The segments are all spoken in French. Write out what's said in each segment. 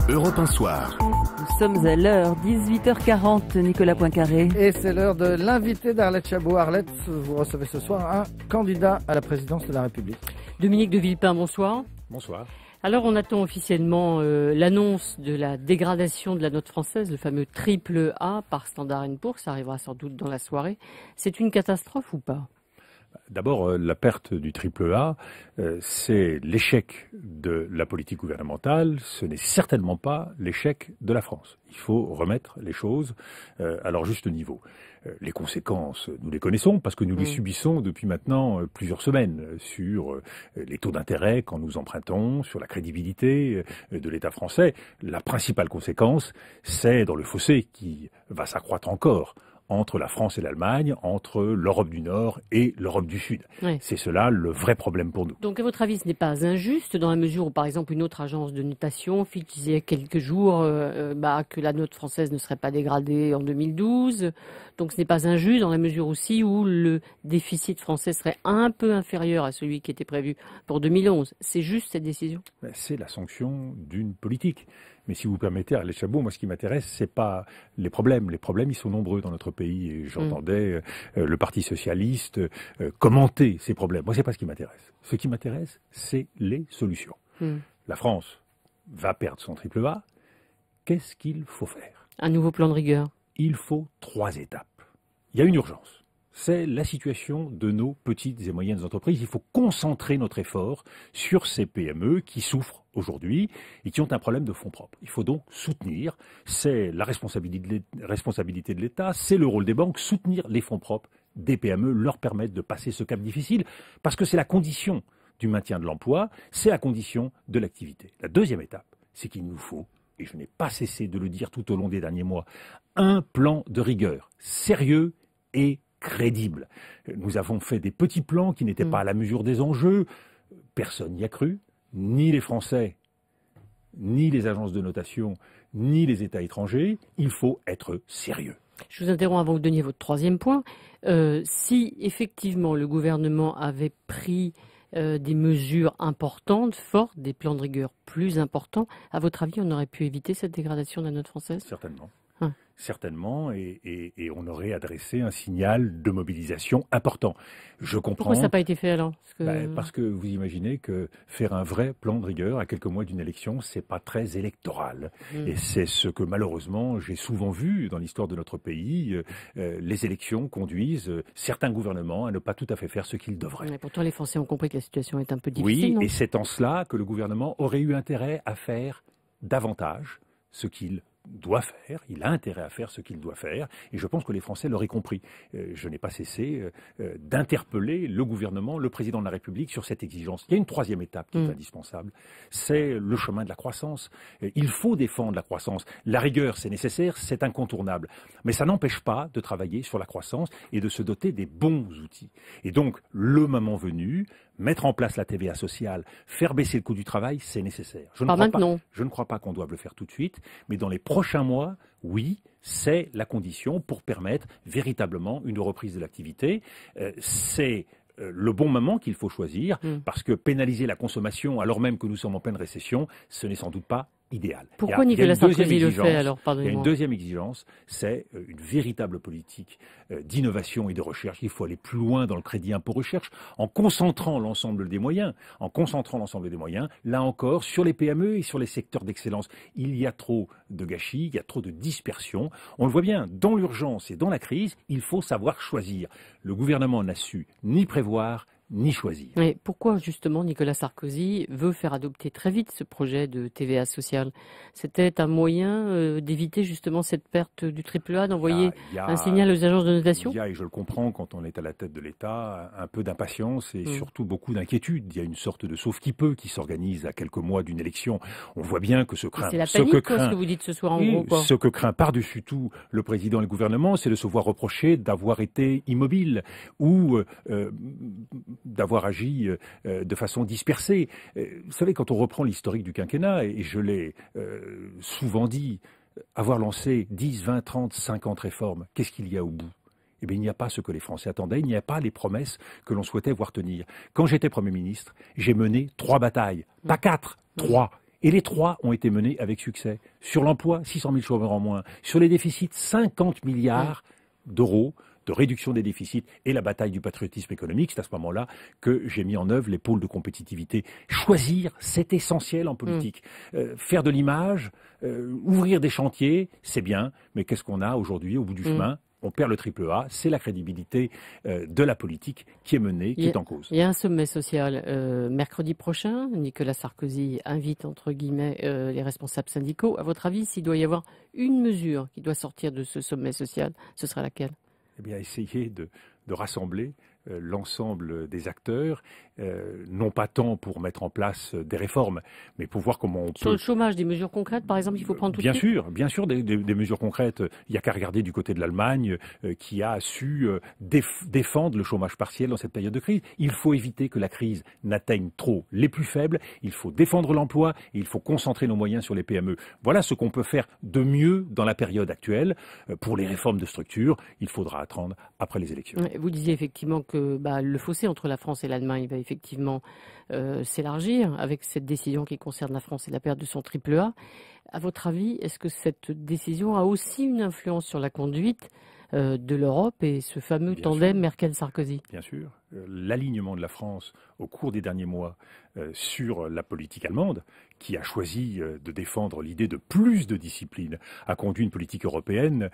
Europe 1 Soir. Nous sommes à l'heure, 18h40, Nicolas Poincaré. Et c'est l'heure de l'invité d'Arlette Chabot. Arlette, vous recevez ce soir un candidat à la présidence de la République. Dominique de Villepin, bonsoir. Bonsoir. Alors on attend officiellement l'annonce de la dégradation de la note française, le fameux triple A par Standard & Poor's, ça arrivera sans doute dans la soirée. C'est une catastrophe ou pas ? D'abord, la perte du triple A, c'est l'échec de la politique gouvernementale, ce n'est certainement pas l'échec de la France. Il faut remettre les choses à leur juste niveau. Les conséquences, nous les connaissons parce que nous les subissons depuis maintenant plusieurs semaines sur les taux d'intérêt quand nous empruntons, sur la crédibilité de l'État français. La principale conséquence, c'est dans le fossé qui va s'accroître encore entre la France et l'Allemagne, entre l'Europe du Nord et l'Europe du Sud. Oui. C'est cela le vrai problème pour nous. Donc à votre avis, ce n'est pas injuste dans la mesure où, par exemple, une autre agence de notation disait il y a quelques jours que la note française ne serait pas dégradée en 2012. Donc ce n'est pas injuste dans la mesure aussi où le déficit français serait un peu inférieur à celui qui était prévu pour 2011. C'est juste cette décision ? C'est la sanction d'une politique. Mais si vous permettez, Arlette Chabot, moi ce qui m'intéresse, c'est pas les problèmes. Les problèmes, ils sont nombreux dans notre pays. Et j'entendais le Parti socialiste commenter ces problèmes. Moi, c'est pas ce qui m'intéresse. Ce qui m'intéresse, c'est les solutions. La France va perdre son triple A. Qu'est-ce qu'il faut faire ? Un nouveau plan de rigueur. Il faut 3 étapes. Il y a une urgence. C'est la situation de nos petites et moyennes entreprises. Il faut concentrer notre effort sur ces PME qui souffrent aujourd'hui et qui ont un problème de fonds propres. Il faut donc soutenir, c'est la responsabilité de l'État, c'est le rôle des banques, soutenir les fonds propres des PME, leur permettre de passer ce cap difficile, parce que c'est la condition du maintien de l'emploi, c'est la condition de l'activité. La deuxième étape, c'est qu'il nous faut, et je n'ai pas cessé de le dire tout au long des derniers mois, un plan de rigueur sérieux et crédible. Nous avons fait des petits plans qui n'étaient pas à la mesure des enjeux. Personne n'y a cru, ni les Français, ni les agences de notation, ni les États étrangers. Il faut être sérieux. Je vous interromps avant que vous donniez votre troisième point. Si effectivement le gouvernement avait pris des mesures importantes, fortes, des plans de rigueur plus importants, à votre avis, on aurait pu éviter cette dégradation de la note française ? Certainement. Certainement, et on aurait adressé un signal de mobilisation important. Je comprends. Pourquoi ça n'a pas été fait alors ? Parce que vous imaginez que faire un vrai plan de rigueur à quelques mois d'une élection, c'est pas très électoral. Et c'est ce que malheureusement j'ai souvent vu dans l'histoire de notre pays. Les élections conduisent certains gouvernements à ne pas tout à fait faire ce qu'ils devraient. Mais pourtant, les Français ont compris que la situation est un peu difficile. Oui, non ? et c'est en cela que le gouvernement aurait eu intérêt à faire davantage ce qu'il doit faire, il a intérêt à faire ce qu'il doit faire, et je pense que les Français l'auraient compris. Je n'ai pas cessé d'interpeller le gouvernement, le président de la République sur cette exigence. Il y a une troisième étape qui est indispensable, c'est le chemin de la croissance. Il faut défendre la croissance. La rigueur, c'est nécessaire, c'est incontournable, mais ça n'empêche pas de travailler sur la croissance et de se doter des bons outils. Et donc, le moment venu, mettre en place la TVA sociale, faire baisser le coût du travail, c'est nécessaire. Je ne crois pas qu'on doive le faire tout de suite, mais dans les prochains mois, oui, c'est la condition pour permettre véritablement une reprise de l'activité. C'est le bon moment qu'il faut choisir, parce que pénaliser la consommation alors même que nous sommes en pleine récession, ce n'est sans doute pas idéal. Pourquoi Nicolas Sarkozy le fait alors ? Il y a une deuxième exigence, c'est une véritable politique d'innovation et de recherche. Il faut aller plus loin dans le crédit impôt recherche en concentrant l'ensemble des moyens. Là encore, sur les PME et sur les secteurs d'excellence. Il y a trop de gâchis, il y a trop de dispersion. On le voit bien, dans l'urgence et dans la crise, il faut savoir choisir. Le gouvernement n'a su ni prévoir, ni choisir. Mais pourquoi justement Nicolas Sarkozy veut faire adopter très vite ce projet de TVA sociale ? C'était un moyen d'éviter justement cette perte du triple A, d'envoyer un signal aux agences de notation ? Il y a, et je le comprends quand on est à la tête de l'État, un peu d'impatience et surtout beaucoup d'inquiétude. Il y a une sorte de sauve-qui-peut qui s'organise à quelques mois d'une élection. On voit bien que ce que vous dites ce soir en gros, quoi. Ce que craint par-dessus tout le président et le gouvernement, c'est de se voir reprocher d'avoir été immobile ou d'avoir agi de façon dispersée. Vous savez, quand on reprend l'historique du quinquennat, et je l'ai souvent dit, avoir lancé 10, 20, 30, 50 réformes, qu'est-ce qu'il y a au bout ? Eh bien, il n'y a pas ce que les Français attendaient, il n'y a pas les promesses que l'on souhaitait voir tenir. Quand j'étais Premier ministre, j'ai mené 3 batailles, pas 4, 3. Et les 3 ont été menés avec succès. Sur l'emploi, 600 000 chômeurs en moins. Sur les déficits, 50 milliards d'euros de réduction des déficits et la bataille du patriotisme économique. C'est à ce moment-là que j'ai mis en œuvre les pôles de compétitivité. Choisir, c'est essentiel en politique. Faire de l'image, ouvrir des chantiers, c'est bien, mais qu'est-ce qu'on a aujourd'hui au bout du chemin? On perd le triple A, c'est la crédibilité de la politique qui est menée, qui est en cause. Il y a un sommet social mercredi prochain. Nicolas Sarkozy invite, entre guillemets, les responsables syndicaux. À votre avis, s'il doit y avoir une mesure qui doit sortir de ce sommet social, ce sera laquelle? Eh bien, essayer de rassembler l'ensemble des acteurs, non pas tant pour mettre en place des réformes, mais pour voir comment on peut... Sur le chômage, des mesures concrètes, par exemple, il faut prendre tout de suite? Bien sûr, des mesures concrètes. Il n'y a qu'à regarder du côté de l'Allemagne, qui a su défendre le chômage partiel dans cette période de crise. Il faut éviter que la crise n'atteigne trop les plus faibles, il faut défendre l'emploi, et il faut concentrer nos moyens sur les PME. Voilà ce qu'on peut faire de mieux dans la période actuelle. Pour les réformes de structure, il faudra attendre après les élections. Vous disiez effectivement que le fossé entre la France et l'Allemagne va effectivement s'élargir avec cette décision qui concerne la France et la perte de son triple A. À votre avis, est-ce que cette décision a aussi une influence sur la conduite de l'Europe et ce fameux tandem Merkel-Sarkozy? Bien sûr. L'alignement de la France au cours des derniers mois sur la politique allemande, qui a choisi de défendre l'idée de plus de discipline, a conduit une politique européenne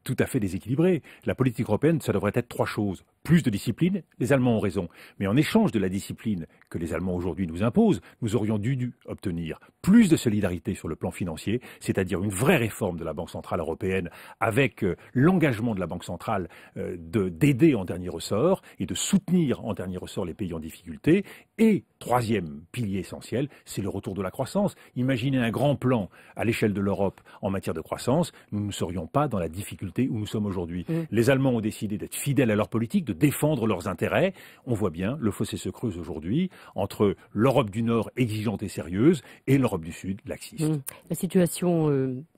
tout à fait déséquilibrée. La politique européenne, ça devrait être 3 choses. Plus de discipline, les Allemands ont raison. Mais en échange de la discipline que les Allemands aujourd'hui nous imposent, nous aurions dû obtenir plus de solidarité sur le plan financier, c'est-à-dire une vraie réforme de la Banque centrale européenne avec l'engagement de la Banque centrale d'aider en dernier ressort et de soutenir en dernier ressort les pays en difficulté. Et 3e pilier essentiel, c'est le retour de la croissance. Imaginez un grand plan à l'échelle de l'Europe en matière de croissance, nous ne serions pas dans la difficulté où nous sommes aujourd'hui. Les Allemands ont décidé d'être fidèles à leur politique, de défendre leurs intérêts. On voit bien, le fossé se creuse aujourd'hui entre l'Europe du Nord exigeante et sérieuse et l'Europe du Sud laxiste. La situation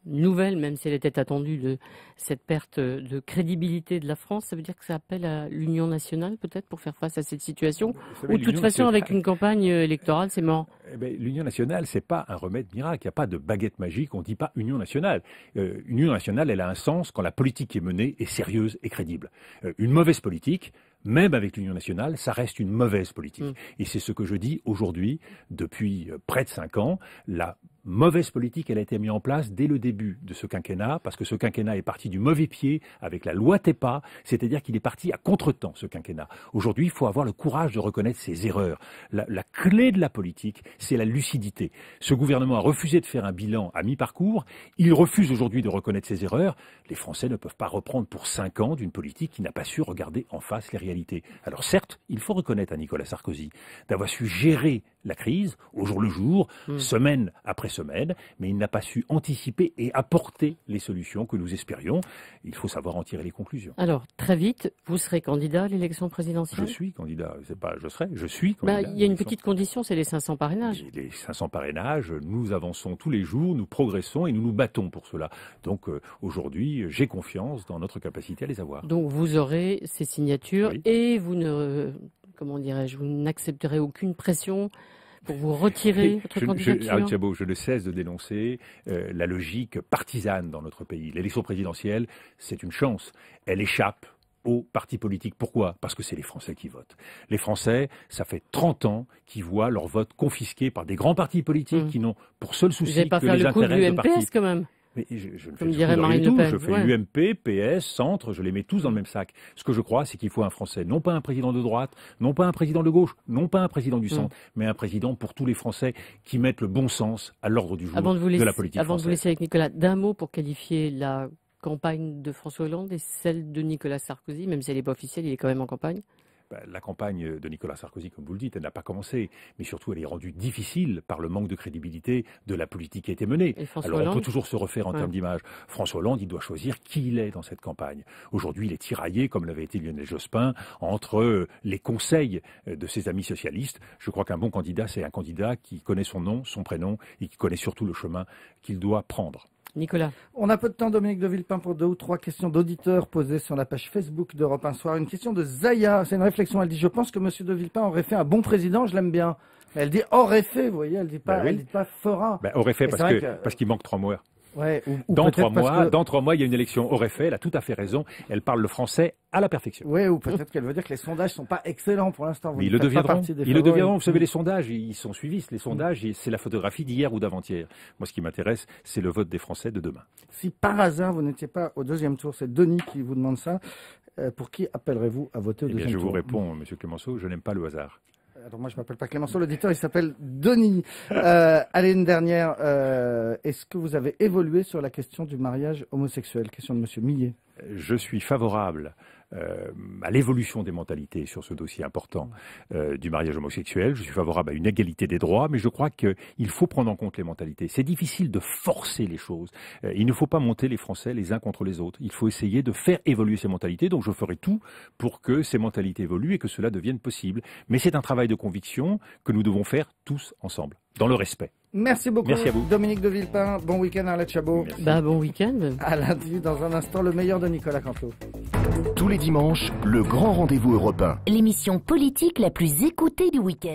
nouvelle, même si elle était attendue, de cette perte de crédibilité de la France, ça veut dire que ça appelle à l'union nationale peut-être pour faire face à cette situation? Ou de toute façon, avec une campagne électorale, c'est mort? L'union nationale, c'est pas un remède miracle. Il n'y a pas de baguette magique. On ne dit pas union nationale. Union nationale, elle a un sens quand la politique qui est menée est sérieuse et crédible. Une mauvaise politique, même avec l'Union nationale, ça reste une mauvaise politique. Et c'est ce que je dis aujourd'hui, depuis près de 5 ans. La mauvaise politique, elle a été mise en place dès le début de ce quinquennat, parce que ce quinquennat est parti du mauvais pied avec la loi TEPA, c'est-à-dire qu'il est parti à contretemps, ce quinquennat. Aujourd'hui, il faut avoir le courage de reconnaître ses erreurs. La clé de la politique, c'est la lucidité. Ce gouvernement a refusé de faire un bilan à mi-parcours. Il refuse aujourd'hui de reconnaître ses erreurs. Les Français ne peuvent pas reprendre pour 5 ans d'une politique qui n'a pas su regarder en face les réalités. Alors certes, il faut reconnaître à Nicolas Sarkozy d'avoir su gérer la crise au jour le jour, semaine après semaine, mais il n'a pas su anticiper et apporter les solutions que nous espérions. Il faut savoir en tirer les conclusions. Alors, très vite, vous serez candidat à l'élection présidentielle? Je suis candidat. C'est pas je suis candidat. Il y a une petite condition, c'est les 500 parrainages. Les 500 parrainages, nous avançons tous les jours, nous progressons et nous nous battons pour cela. Donc aujourd'hui, j'ai confiance dans notre capacité à les avoir. Donc vous aurez ces signatures et vous ne... Comment dirais-je, vous n'accepterez aucune pression pour vous retirer votre candidature? Je ne cesse de dénoncer la logique partisane dans notre pays. L'élection présidentielle, c'est une chance. Elle échappe aux partis politiques. Pourquoi? Parce que c'est les Français qui votent. Les Français, ça fait 30 ans qu'ils voient leur vote confisqué par des grands partis politiques qui n'ont pour seul souci que les intérêts de partis. Vous n'allez pas faire le coup de l'UMPS quand même? Mais je ne fais rien du tout. Je fais l'UMP, PS, Centre, je les mets tous dans le même sac. Ce que je crois, c'est qu'il faut un Français, non pas un président de droite, non pas un président de gauche, non pas un président du centre, mais un président pour tous les Français qui mettent le bon sens à l'ordre du jour de la politique française. Avant de vous laisser avec Nicolas, d'un mot pour qualifier la campagne de François Hollande et celle de Nicolas Sarkozy, même si elle n'est pas officielle, il est quand même en campagne. La campagne de Nicolas Sarkozy, comme vous le dites, elle n'a pas commencé. Mais surtout, elle est rendue difficile par le manque de crédibilité de la politique qui a été menée. Alors, on peut toujours se refaire en termes d'image. François Hollande, il doit choisir qui il est dans cette campagne. Aujourd'hui, il est tiraillé, comme l'avait été Lionel Jospin, entre les conseils de ses amis socialistes. Je crois qu'un bon candidat, c'est un candidat qui connaît son nom, son prénom, et qui connaît surtout le chemin qu'il doit prendre. Nicolas. On a peu de temps, Dominique de Villepin, pour 2 ou 3 questions d'auditeurs posées sur la page Facebook d'Europe 1 Soir. Une question de Zaya, c'est une réflexion. Elle dit: je pense que Monsieur de Villepin aurait fait un bon président, je l'aime bien. Mais elle dit aurait fait, vous voyez, elle dit pas, elle dit pas fera. Aurait fait parce qu'il manque 3 mois. Ouais, ou dans 3 mois, dans 3 mois, il y a une élection. Aurait fait, elle a tout à fait raison. Elle parle le français à la perfection. Oui, ou peut-être qu'elle veut dire que les sondages sont pas excellents pour l'instant. Mais ils le deviendront. Vous savez, les sondages, ils sont suivis. Les sondages, c'est la photographie d'hier ou d'avant-hier. Moi, ce qui m'intéresse, c'est le vote des Français de demain. Si par hasard vous n'étiez pas au 2e tour, c'est Denis qui vous demande ça. Pour qui appellerez-vous à voter au 2e tour? Je vous réponds, Monsieur Clémenceau, je n'aime pas le hasard. Alors moi, je m'appelle pas Clémenceau, l'auditeur, il s'appelle Denis. Allez, une dernière. Est-ce que vous avez évolué sur la question du mariage homosexuel? Question de Monsieur Millet. Je suis favorable à l'évolution des mentalités sur ce dossier important du mariage homosexuel. Je suis favorable à une égalité des droits, mais je crois qu'il faut prendre en compte les mentalités. C'est difficile de forcer les choses. Il ne faut pas monter les Français les uns contre les autres. Il faut essayer de faire évoluer ces mentalités. Donc je ferai tout pour que ces mentalités évoluent et que cela devienne possible. Mais c'est un travail de conviction que nous devons faire tous ensemble, dans le respect. Merci beaucoup, merci à vous. Dominique de Villepin. Bon week-end, Arlette Chabot. Bon week-end. À lundi, dans un instant, le meilleur de Nicolas Canteloup. Tous les dimanches, le grand rendez-vous européen. L'émission politique la plus écoutée du week-end.